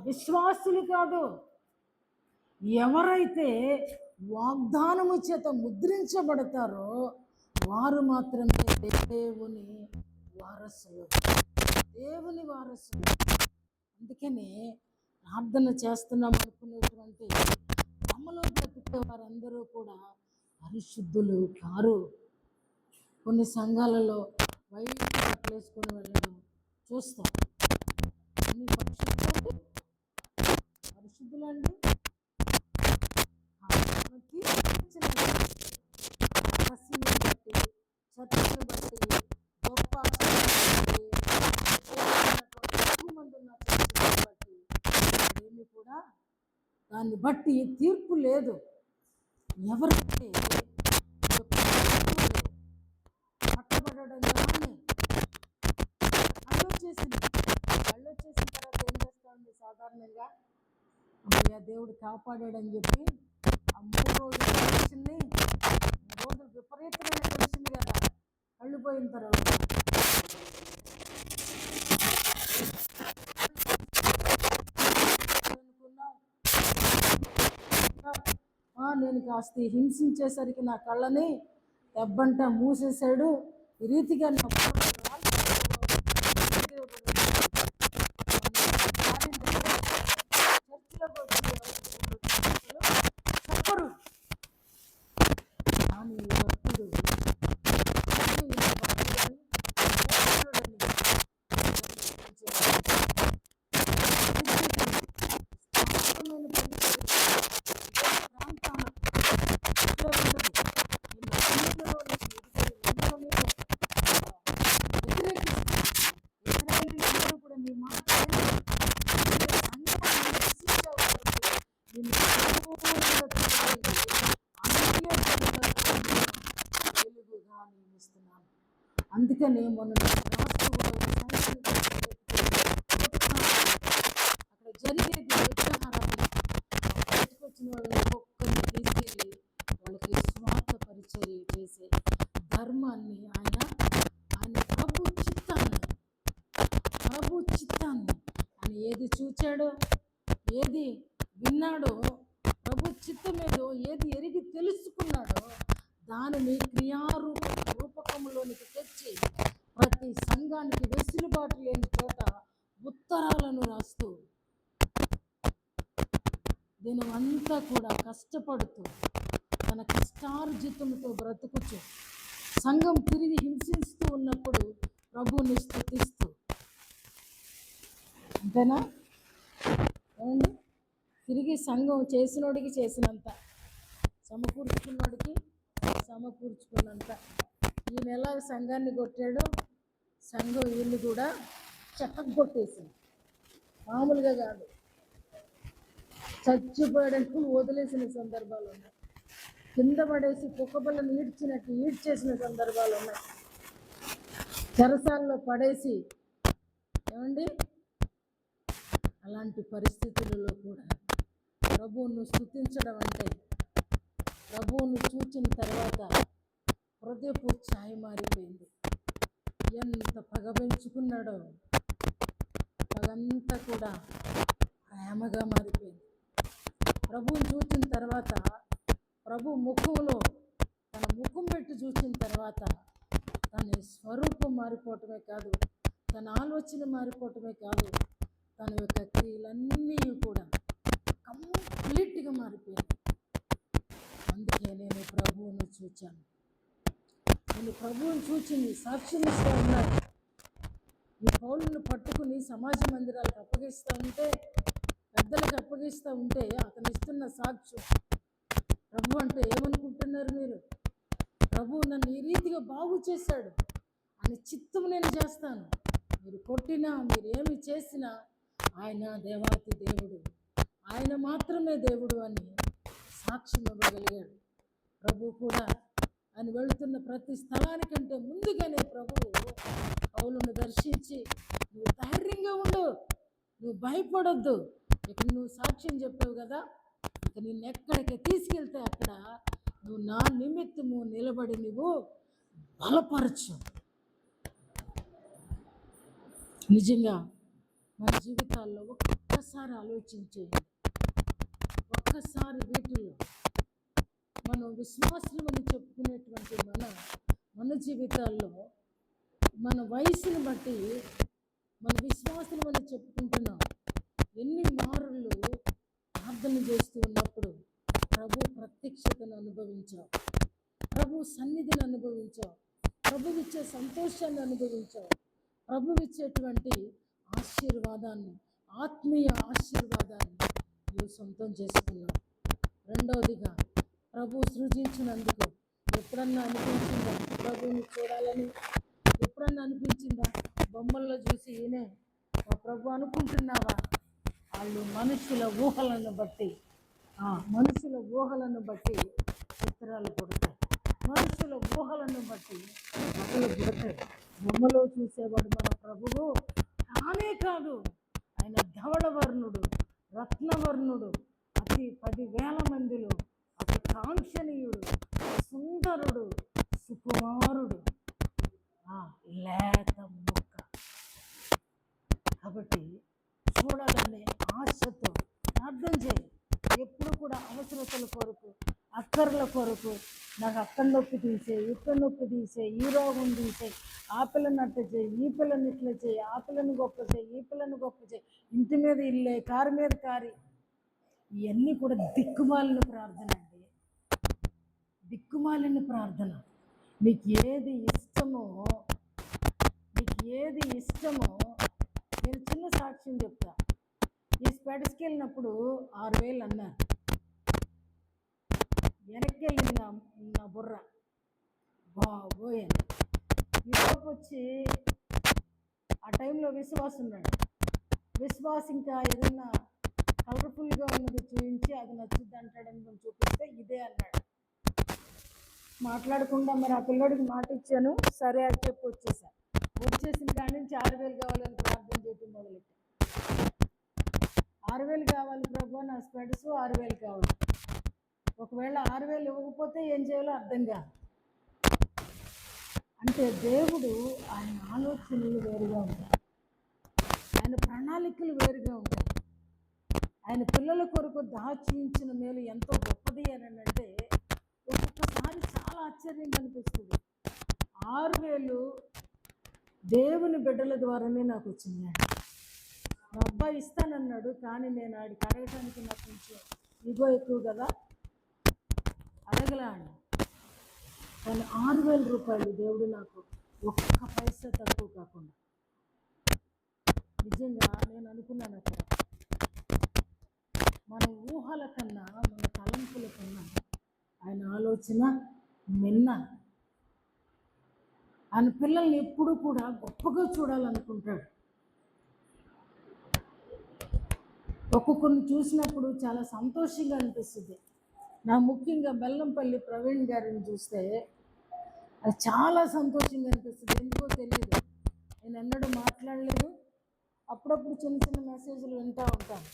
విశ్వాసులు కాదు. ఎవరైతే వాగ్దానము చేత ముద్రించబడతారో వారు మాత్రమే దేవుని వారసులు. అందుకనే ప్రార్థన చేస్తున్నాం అనుకునేటువంటి అమలో బ్రతికే వారందరూ కూడా పరిశుద్ధులు కారు. కొన్ని సంఘాలలో వైట్ బట్టలు వేసుకొని వెళ్ళడం చూస్తాం. అన్ని పరిశుద్ధులండి. బట్టి, చర్చను బట్టి దాన్ని బట్టి తీర్పు లేదు. ఎవరైతే పట్టబడడం కానీ కళ్ళు వచ్చేసింది. కళ్ళు వచ్చేసిన తర్వాత ఏం చేస్తా ఉంది సాధారణంగా, అమ్మయ్య దేవుడు కాపాడాడని చెప్పి ఆ 3 రోజులు తెలిసింది. 3 రోజులు విపరీతమైన తెలిసింది కదా. కళ్ళు పోయిన తర్వాత నేను కాస్త హింసించేసరికి నా కళ్ళని దెబ్బంట మూసేశాడు. ఈ రీతిగా నా చెప్పరు. కానీ భక్తుడు అందుకనే మొన్న అక్కడ జరిగేది విగ్రహారాధన. బయటకు వచ్చిన వాళ్ళని ఒక్కొక్కరిని తీసుకెళ్ళి వాళ్ళకి స్వార్థ పరిచర్య చేసే ధర్మాన్ని ఆయన ప్రభు చిత్తాన్ని ఆయన ఏది చూచాడో, ఏది విన్నాడో, ప్రభు చిత్తం ఏదో ఏది ఎరిగి తెలుసుకున్నాడో దానిని రూపకంలోనికి తెచ్చి ప్రతి సంఘానికి వెసులుబాటు లేని చోట ఉత్తరాలను రాస్తూ దినమంతా కూడా కష్టపడుతూ తన కష్టార్జితంతో బ్రతుకుచు సంఘం తిరిగి హింసిస్తూ ఉన్నప్పుడు ప్రభువుని స్తుతిస్తూ, అంతేనా ఏమండి? తిరిగి సంఘం చేసినోడికి చేసినంత, సమకూర్చుకున్నోడికి సమకూర్చుకున్నంత. ఈయన ఎలా సంఘాన్ని కొట్టాడో సంఘం వీళ్ళు కూడా చెక్కగొట్టేసింది. మామూలుగా కాదు, చచ్చిపోయడానికి వదిలేసిన సందర్భాలు ఉన్నాయి. కింద పడేసి కుక్కబల్లను ఈడ్చినట్టు ఈడ్చేసిన సందర్భాలు ఉన్నాయి. చెరసాల్లో పడేసి, ఏమండి, అలాంటి పరిస్థితులలో కూడా ప్రభువును స్తుతించడం అంటే, ప్రభువును చూచిన తర్వాత హృదయపు ఛాయ మారిపోయింది. ఎంత పగ పెంచుకున్నాడో పగంతా కూడా ప్రేమగా మారిపోయింది. ప్రభువుని చూసిన తర్వాత, ప్రభు ముఖంలో తన ముఖం పెట్టి చూసిన తర్వాత తన స్వరూపం మారిపోవటమే కాదు, తన ఆలోచన మారిపోవటమే కాదు, తన యొక్క క్రియలన్నీ కూడా కంప్లీట్గా మారిపోయింది. అందుకే నేను ప్రభువును చూచాను. నేను ప్రభువుని చూచింది సాక్ష్యం ఇస్తూ ఉన్నాడు. ఈ పౌలును పట్టుకుని సమాజ మందిరాలకు అప్పగిస్తూ ఉంటే, పెద్దలకు అప్పగిస్తూ ఉంటే అతను ఇస్తున్న సాక్ష్యం. ప్రభు అంటే ఏమనుకుంటున్నారు మీరు? ప్రభు నన్ను ఈ రీతిగా బాగు చేశాడు, అని చిత్తం నేను చేస్తాను. మీరు కొట్టినా, మీరు ఏమి చేసినా ఆయన దేవాతి దేవుడు, ఆయన మాత్రమే దేవుడు అని సాక్ష్యం ఇవ్వగలిగాడు. ప్రభు కూడా ఆయన వెళుతున్న ప్రతి స్థలానికంటే ముందుగానే ప్రభువు పౌలును దర్శించి, నువ్వు ధైర్యంగా ఉండు, నువ్వు భయపడొద్దు, ఇక్కడ నువ్వు సాక్ష్యం చెప్పావు కదా, ఇక నిన్ను ఎక్కడికి తీసుకెళ్తే అక్కడ నువ్వు నా నిమిత్తము నిలబడి నువ్వు బలపరచు. నిజంగా మన జీవితాల్లో ఒక్కసారి ఆలోచించేయండి. ఒక్కసారి వీటిల్లో మనం విశ్వాసులమని చెప్పుకునేటువంటి మన జీవితాల్లో మన వయసును బట్టి మన విశ్వాసులమని చెప్పుకుంటున్నాం. ఎన్ని మారులు ప్రార్థన చేస్తూ ఉన్నప్పుడు ప్రభు ప్రత్యక్షతను అనుభవించావు, ప్రభు సన్నిధిని అనుభవించావు, ప్రభు ఇచ్చే సంతోషాన్ని అనుభవించావు, ప్రభు ఇచ్చేటువంటి ఆశీర్వాదాన్ని, ఆత్మీయ ఆశీర్వాదాన్ని నువ్వు సొంతం చేసుకున్నావు. రెండవదిగా ప్రభు సృజించినందుకు ఎప్పుడన్నా అనిపించిందా ప్రభువుని చూడాలని? ఎప్పుడన్నా అనిపించిందా? బొమ్మల్లో చూసి ఈయనే మా ప్రభు అనుకుంటున్నావా? వాళ్ళు మనుషుల ఊహలను బట్టి మనుషుల ఊహలను బట్టి చిత్రాలు పుడతాయి, మనుషుల ఊహలను బట్టి కథలు పుడతాయి. బొమ్మలో చూసేవాడు మన ప్రభువు కానే కాదు. ఆయన ధవళవర్ణుడు, రత్నవర్ణుడు, అతి 10,000 మందిలో అతి కాంక్షణీయుడు, సుందరుడు, సుకుమారుడు, లేత ముక్క. కాబట్టి చూడాలనే ఆశతో ప్రార్థన చేయి. ఎప్పుడు కూడా అవసరతల కొరకు, అక్కర్ల కొరకు, నాకు అక్కడ నొప్పి తీసే, ఇక్కడ నొప్పి తీసే, ఈ రోగం తీసే, ఆ పిల్లని అట్ట చేయి, ఈ పిల్లని ఇట్లా చేయి, ఆ పిల్లని గొప్ప చేయి, ఈ పిల్లని గొప్ప చేయి, ఇంటి మీద ఇల్లే, కారు మీద కారి, ఇవన్నీ కూడా దిక్కుమాలిన ప్రార్థన అండి. దిక్కుమాలిన ప్రార్థన. మీకు ఏది ఇష్టమో నేను చిన్న సాక్ష్యం చెప్తా. ఈ స్పెడ్స్కి వెళ్ళినప్పుడు 6,000 అన్నారు. వెనక్కి వెళ్ళింది నా బుర్ర, బాబోయ్ అని. ఈ లోపు వచ్చి ఆ టైంలో విశ్వాసం ఉన్నాడు. విశ్వాసం ఇంకా ఏదన్నా కలర్ఫుల్గా ఉన్నది చూపించి అది నచ్చుద్ది అంటాడని చూపిస్తే ఇదే అన్నాడు. మాట్లాడకుండా మరి ఆ పిల్లోడికి మాట ఇచ్చాను, సరే అని చెప్పి వచ్చేసిన కాడి నుంచి 6,000 కావాలని ప్రార్థన చేయటం మొదలెట్టాను. 6,000 కావాలి ప్రభు, నా స్పెడ్స్ 6,000 కావాలి. ఒకవేళ 6,000 ఇవ్వకపోతే ఏం చేయాలో అర్థం కాదు. అంటే దేవుడు ఆయన ఆలోచనలు వేరుగా ఉంటాయి, ఆయన ప్రణాళికలు వేరుగా ఉంటాయి. ఆయన పిల్లల కొరకు దాచించిన మేలు ఎంతో గొప్పది అని అంటే ఒక్కొక్కసారి చాలా ఆశ్చర్యంగా అనిపిస్తుంది. 6,000 దేవుని బిడ్డల ద్వారానే నాకు వచ్చినాయి. మా అబ్బాయి ఇస్తానన్నాడు, కానీ నేను ఆడికి అడగటానికి నాకు కొంచెం ఇగో ఎక్కువ కదా, అడగలా అండి. కానీ 6,000 రూపాయలు దేవుడు నాకు ఒక్క పైసా తక్కువ కాకుండా. నిజంగా నేను అనుకున్నాను అక్కడ మన ఊహల కన్నా, మన తలంపుల కన్నా ఆయన ఆలోచన మిన్న. ఆయన పిల్లల్ని ఎప్పుడు కూడా గొప్పగా చూడాలనుకుంటాడు. ఒక్కొక్కరిని చూసినప్పుడు చాలా సంతోషంగా అనిపిస్తుంది. నా ముఖ్యంగా బెల్లంపల్లి ప్రవీణ్ గారిని చూస్తే అది చాలా సంతోషంగా అనిపిస్తుంది. ఎందుకో తెలియదు, నేను ఎన్నడూ మాట్లాడలేదు, అప్పుడప్పుడు చిన్న చిన్న మెసేజ్లు వింటూ ఉంటాను.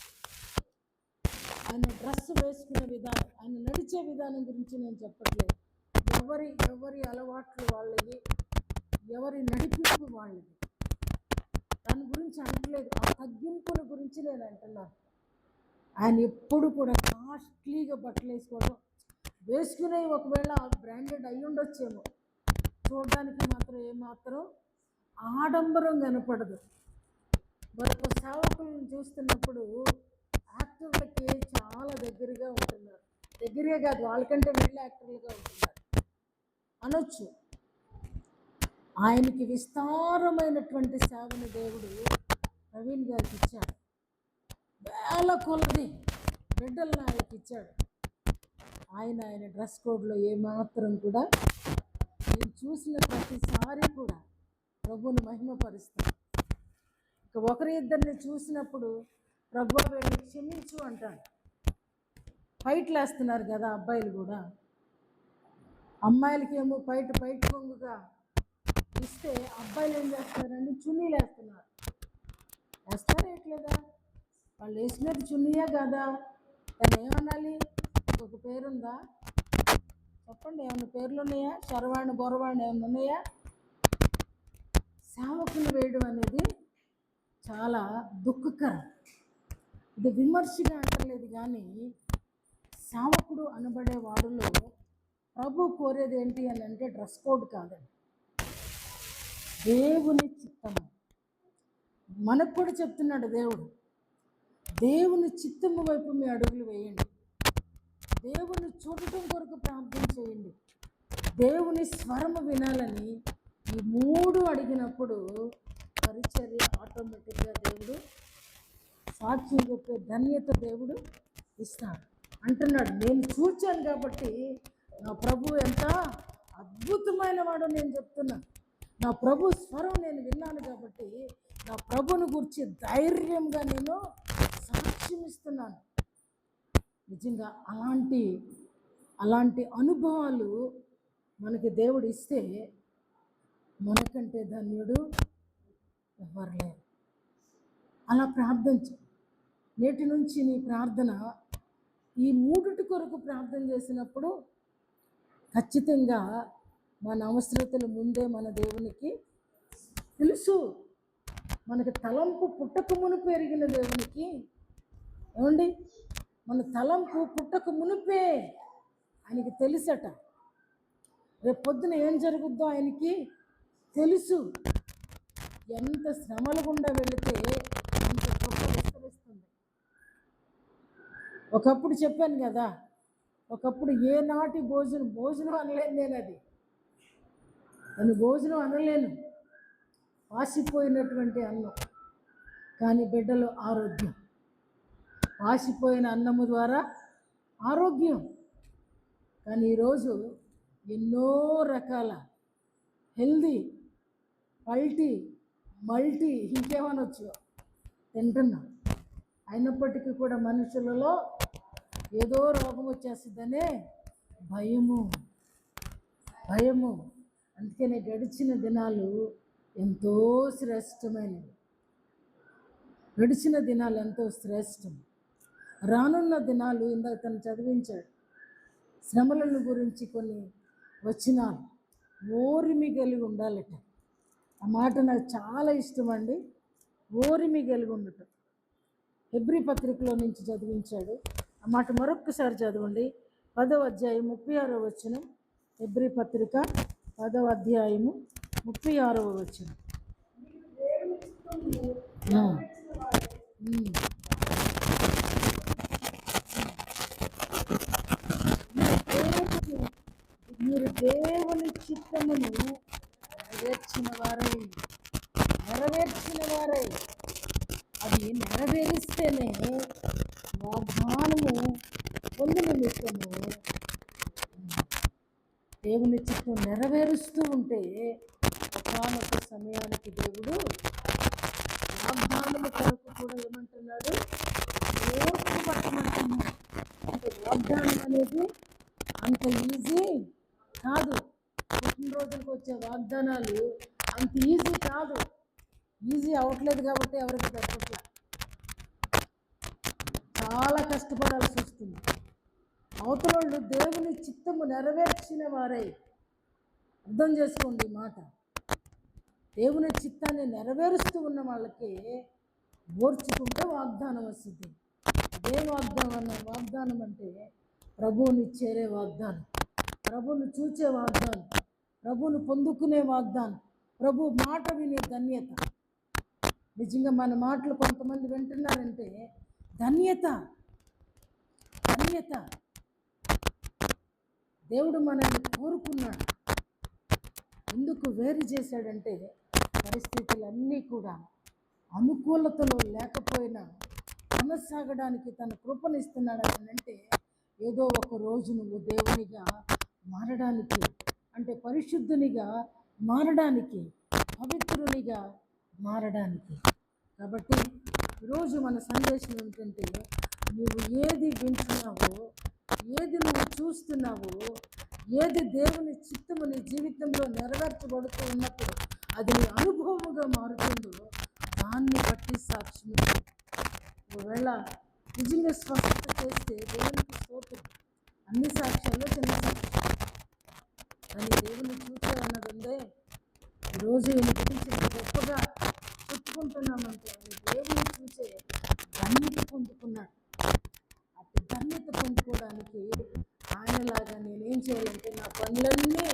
ఆయన డ్రెస్ వేసుకునే విధానం, ఆయన నడిచే విధానం గురించి నేను చెప్పట్లేదు. ఎవరి అలవాట్లు వాళ్ళది, ఎవరి నడిపింపు వాళ్ళది, దాని గురించి అనట్లేదు. ఆ తగ్గింపుల గురించి నేను అంటున్నాను. ఆయన ఎప్పుడు కూడా కాస్ట్లీగా బట్టలు వేసుకునే ఒకవేళ బ్రాండెడ్ అయ్యి ఉండొచ్చేమో, చూడడానికి మాత్రం ఏమాత్రం ఆడంబరం కనపడదు. మరొక సేవకులను చూస్తున్నప్పుడు యాక్టర్లకి చాలా దగ్గరగా ఉంటున్నారు. దగ్గరే కాదు, వాళ్ళకంటే వెళ్ళే యాక్టర్లుగా ఉంటున్నారు అనొచ్చు. ఆయనకి విస్తారమైనటువంటి సేవను దేవుడు ప్రవీణ్ గారికి ఇచ్చాడు. వేల కొలది బిడ్డలను ఆయనకి ఇచ్చాడు. ఆయన డ్రెస్ కోడ్లో ఏమాత్రం కూడా నేను చూసిన ప్రతిసారి కూడా ప్రభువుని మహిమపరుస్తాను. ఇక ఒకరి ఇద్దరిని చూసినప్పుడు ప్రభు వీళ్ళని క్షమించు అంటాడు. ఫైట్లు వేస్తున్నారు కదా అబ్బాయిలు కూడా, అమ్మాయిలకి ఏమో బయట కొంగుగా ఇస్తే అబ్బాయిలు ఏం చేస్తారండి, చున్నీలు వేస్తున్నారు. వేస్తారేట్లేదా, వాళ్ళు వేసినది చున్నీయే కదా, దాన్ని ఏమనాలి, ఒక పేరుందా చెప్పండి, ఏమైనా పేర్లు ఉన్నాయా, శరవాణి బొరవాణి ఏమైనా ఉన్నాయా? సేవకులు వేయడం అనేది చాలా దుఃఖకరం. ఇది విమర్శగా అంటలేదు, కానీ సేవకుడు అనబడే వాడులో ప్రభు కోరేది ఏంటి అని అంటే డ్రెస్ కోడ్ కాదండి, దేవుని చిత్తము. మనకు కూడా చెప్తున్నాడు దేవుడు, దేవుని చిత్తము వైపు మీ అడుగులు వేయండి, దేవుని చూడటం కొరకు ప్రార్థన చేయండి, దేవుని స్వరము వినాలని ఈ 3 అడిగినప్పుడు పరిచర్య ఆటోమేటిక్గా దేవుడు సాక్ష్యం చెప్పే ధన్యత దేవుడు ఇస్తాడు అంటున్నాడు. నేను చూచాను కాబట్టి నా ప్రభు ఎంత అద్భుతమైన వాడో నేను చెప్తున్నాను. నా ప్రభు స్వరం నేను విన్నాను కాబట్టి నా ప్రభుని గురించి ధైర్యంగా నేను సాక్ష్యం ఇస్తున్నాను. నిజంగా అలాంటి అనుభవాలు మనకి దేవుడు ఇస్తే మనకంటే ధన్యుడు ఎవరు లేరు. అలా ప్రార్థించు. నేటి నుంచి నీ ప్రార్థన ఈ మూడిటి కొరకు ప్రార్థన చేసినప్పుడు ఖచ్చితంగా మన అవసరతలు ముందే మన దేవునికి తెలుసు. మనకి తలంపు పుట్టక మునుపు ఎరిగిన దేవునికి ఏమండి, మన తలంపు పుట్టక మునుపే ఆయనకి తెలుసట. రేపు పొద్దున ఏం జరుగుద్దో ఆయనకి తెలుసు. ఎంత శ్రమల గుండా వెళితే అంత కృప విస్తరిస్తుంది. ఒకప్పుడు చెప్పాను కదా, ఒకప్పుడు ఏనాటి భోజనం అనలేను నేను, భోజనం అనలేను, వాసిపోయినటువంటి అన్నం. కానీ బిడ్డలు ఆరోగ్యం, వాసిపోయిన అన్నము ద్వారా ఆరోగ్యం. కానీ ఈరోజు ఎన్నో రకాల హెల్దీ, మల్టీ ఇంకేమనొచ్చు తింటున్నాం. అయినప్పటికీ కూడా మనుషులలో ఏదో రోగం వచ్చేస్తుందనే భయము. అందుకనే గడిచిన దినాలు ఎంతో శ్రేష్టమైనవి. ఎంతో శ్రేష్టం. రానున్న దినాలు ఇందాక తను చదివించాడు. శ్రమలను గురించి కొన్ని వచనాలు. ఓరిమి కలిగి ఉండాలట. ఆ మాట నాకు చాలా ఇష్టం అండి. ఓరిమి కలిగి ఉండటం. హెబ్రీ పత్రికలో నుంచి చదివించాడు. ఆ మాట మరొక్కసారి చదవండి. 10వ అధ్యాయం 36వ వచనం. హెబ్రీ పత్రిక 10వ అధ్యాయము 36వ వచనం. మీరు దేవుని చిత్తమును నెరవేర్చిన వారై అది నెరవేరిస్తేనే వాగ్దానము పొందు నిమిత్తము. దేవుని చిత్తం నెరవేరుస్తూ ఉంటే ఒకానొక సమయానికి దేవుడు వాగ్దానము కొరకు కూడా ఏమంటున్నాడు, ఓర్పు పట్టమంటున్నాడు. అంటే వాగ్దానం అనేది అంత ఈజీ కాదు. పుట్టినరోజులకు వచ్చే వాగ్దానాలు అంత ఈజీ కాదు. ఈజీ అవ్వట్లేదు కాబట్టి ఎవరికి తప్పట్లా, చాలా కష్టపడాల్సి వస్తుంది. అవతల వాళ్ళు దేవుని చిత్తము నెరవేర్చిన వారై, అర్థం చేసుకోండి ఈ మాట, దేవుని చిత్తాన్ని నెరవేరుస్తూ ఉన్న వాళ్ళకి ఓర్చుకుంటే వాగ్దానం వస్తుంది. అదే వాగ్దానం అంటే ప్రభువుని చేరే వాగ్దానం, ప్రభువును చూచే వాగ్దానం, ప్రభువును పొందుకునే వాగ్దానం, ప్రభు మాట వినే ధన్యత. నిజంగా మన మాటలు కొంతమంది వింటున్నారంటే ధన్యత. దేవుడు మనల్ని కోరుకున్నాడు. ఎందుకు వేరు చేశాడంటే పరిస్థితులన్నీ కూడా అనుకూలతలో లేకపోయినా కొనసాగడానికి తన కృపనిస్తున్నాడు. అంటే ఏదో ఒక రోజు నువ్వు దేవునిగా మారడానికి, అంటే పరిశుద్ధునిగా మారడానికి, పవిత్రునిగా మారడానికి. కాబట్టి ఈరోజు మన సందేశం ఏంటంటే, నువ్వు ఏది వింటున్నావో, ఏది నువ్వు చూస్తున్నావో, ఏది దేవుని చిత్తము నీ జీవితంలో నెరవేర్చబడుతూ ఉన్నప్పుడు అది నీ అనుభవముగా మారుతుందో దాన్ని బట్టి సాక్ష్యం. ఒకవేళ నిజంగా స్వస్థత చేస్తే దేవునికి స్తోత్రం. అన్ని సాక్ష్యాల్లో చిన్న సాక్ష్యం. కానీ దేవుని చూసే అన్నది ఉందే, ఈరోజు ఈయన గురించి గొప్పగా చెప్పుకుంటున్నామంటే దేవుని చూసే ధన్యత పొందుకున్నాడు. అటు ధన్యత పొందుకోవడానికి ఆయనలాగా నేనేం చేయాలంటే నా పనులన్నీ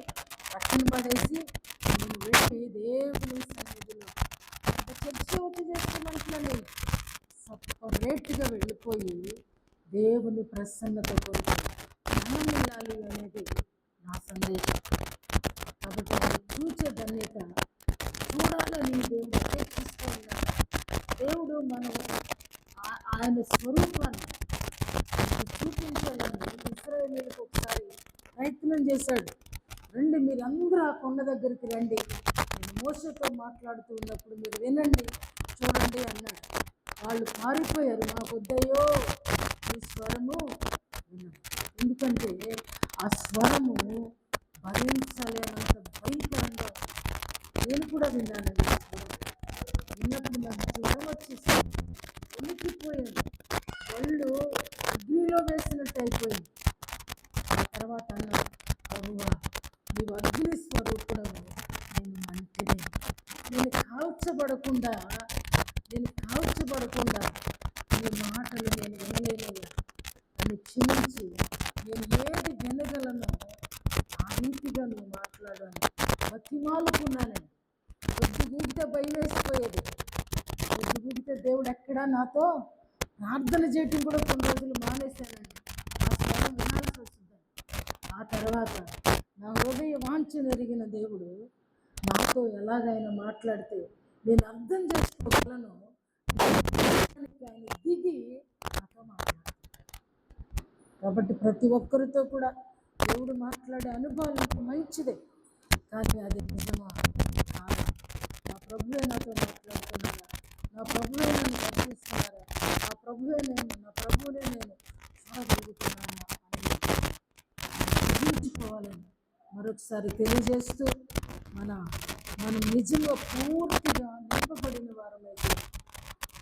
పక్కన పడేసి నేను వెళ్ళి దేవుని సన్నిధిలో చర్చ వచ్చి చేసే మనుషులని సపరేట్గా వెళ్ళిపోయి దేవుని ప్రసన్నత కొరకు వెళ్ళాలి అనేది నా సందేశం. కాబట్టి చూచే ధన్యత చూడాలని దేవుడు అపేక్షిస్తూ ఉన్నాడు. దేవుడు మనం ఆయన స్వరూపాన్ని చూపించాలని ఇశ్రాయేలీయులకు ఒకసారి ప్రయత్నం చేశాడు. రండి, మీరందరూ ఆ కొండ దగ్గరికి రండి, నేను మోషేతో మాట్లాడుతూ ఉన్నప్పుడు మీరు వినండి, చూడండి అన్నాడు. వాళ్ళు పారిపోయారు. మాకొద్దయ్యో ఈ స్వరము వింటున్నాను. ఎందుకంటే ఆ స్వరము భరించాలి అన్నంత భయంకరంగా నేను కూడా విన్నానండి. ఆ స్వరం విన్నప్పుడు నాకు జ్వరం వచ్చేసింది, ఉనికిపోయాను, ఒళ్ళు అగ్నిలో వేసినట్టు అయిపోయింది. ఆ తర్వాత అన్నా, ప్రభువా నీవు అగ్ని స్వరూపుడవు, నేను మంటిని, నేను కాల్చబడకుండా నీ మాటలు నేను వినలేనయ్యా, నన్ను క్షమించి నేను ఏది వినగలను ఆ రీతిగా నువ్వు మాట్లాడాను. బతిమాలుకున్నానండి. పొద్దుగూగితే భయం వేసిపోయేది. పొద్దుగూగితే దేవుడు ఎక్కడా నాతో ప్రార్థన చేయటం కూడా కొన్ని రోజులు మానేశానండి. ఆ స్వరం వినాల్సి వస్తుందండి. ఆ తర్వాత నా హృదయ వాంఛను ఎరిగిన దేవుడు నాతో ఎలాగైనా మాట్లాడితే నేను అర్థం చేసుకోగలను. ఆయన దిగి నాతో మాట్లాడు. కాబట్టి ప్రతి ఒక్కరితో కూడా దేవుడు మాట్లాడే అనుభవం నాకు మంచిదే, కానీ అది నిజమా కాదా? నా ప్రభువే నాతో మాట్లాడుతున్నారా? నా ప్రభువే నన్ను దర్శిస్తున్నారా? నా ప్రభువునే నేను చూడగలుగుతున్నానా అని గ్రహించుకోవాలని మరొకసారి తెలియజేస్తూ, మనం నిజంగా పూర్తిగా నింపబడిన వారమైతే,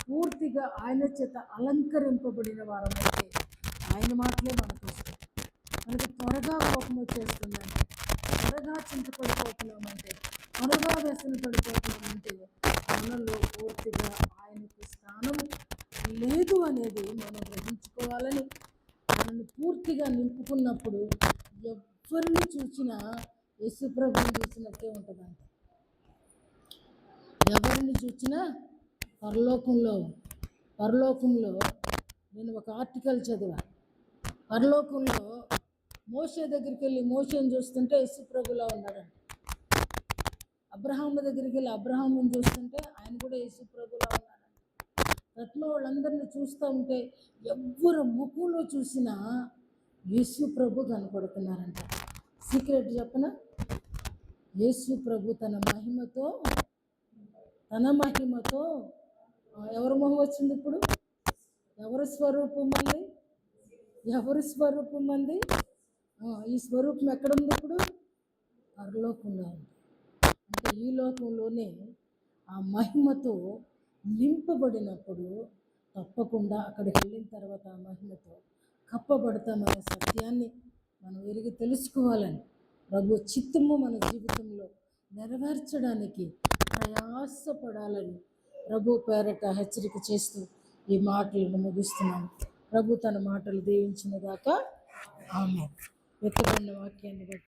పూర్తిగా ఆయన చేత అలంకరింపబడిన వారమైతే ఆయన మాటలే మనకు వస్తాయి. మనకి త్వరగా కోపం వచ్చేస్తుందంటే, త్వరగా చింతపడిపోతున్నామంటే, త్వరగా వ్యసన పడిపోతున్నామంటే మనలో పూర్తిగా ఆయనకు స్థానం లేదు అనేది మనం గ్రహించుకోవాలని, మనల్ని పూర్తిగా నింపుకున్నప్పుడు ఎవరిని చూసినా యేసుప్రభుని చూసినట్టే ఉంటుందంట. ఎవరిని చూసినా పరలోకంలో నేను ఒక ఆర్టికల్ చదివా. పరలోకంలో మోషే దగ్గరికి వెళ్ళి మోషేని చూస్తుంటే యేసుప్రభులా ఉన్నాడంట. అబ్రహాము దగ్గరికి వెళ్ళి అబ్రహాముని చూస్తుంటే ఆయన కూడా యేసుప్రభులా ఉన్నాడంట. రత్న వాళ్ళందరినీ చూస్తూ ఉంటే ఎవ్వరు ముఖంలో చూసినా యేసుప్రభు కనపడుతున్నారంట. సీక్రెట్ చెప్పనా? యేసుప్రభు తన మహిమతో ఎవరి మొహం వచ్చింది ఇప్పుడు? ఎవరి స్వరూపం అంది? ఈ స్వరూపం ఎక్కడుంది ఇప్పుడు? పరలోకంలో ఉంది. అంటే ఈ లోకంలోనే ఆ మహిమతో నింపబడినప్పుడు తప్పకుండా అక్కడికి వెళ్ళిన తర్వాత ఆ మహిమతో కప్పబడతామనే సత్యాన్ని మనం ఎరిగి తెలుసుకోవాలని, ప్రభు చిత్తము మన జీవితంలో నెరవేర్చడానికి ప్రయాసపడాలని ప్రభు పేరట హెచ్చరిక చేస్తూ ఈ మాటలను ముగిస్తున్నాను. ప్రభు తన మాటలు దీవించిన దాకా ఆమేన్. వెతుకున్న వాక్యాన్ని బట్టి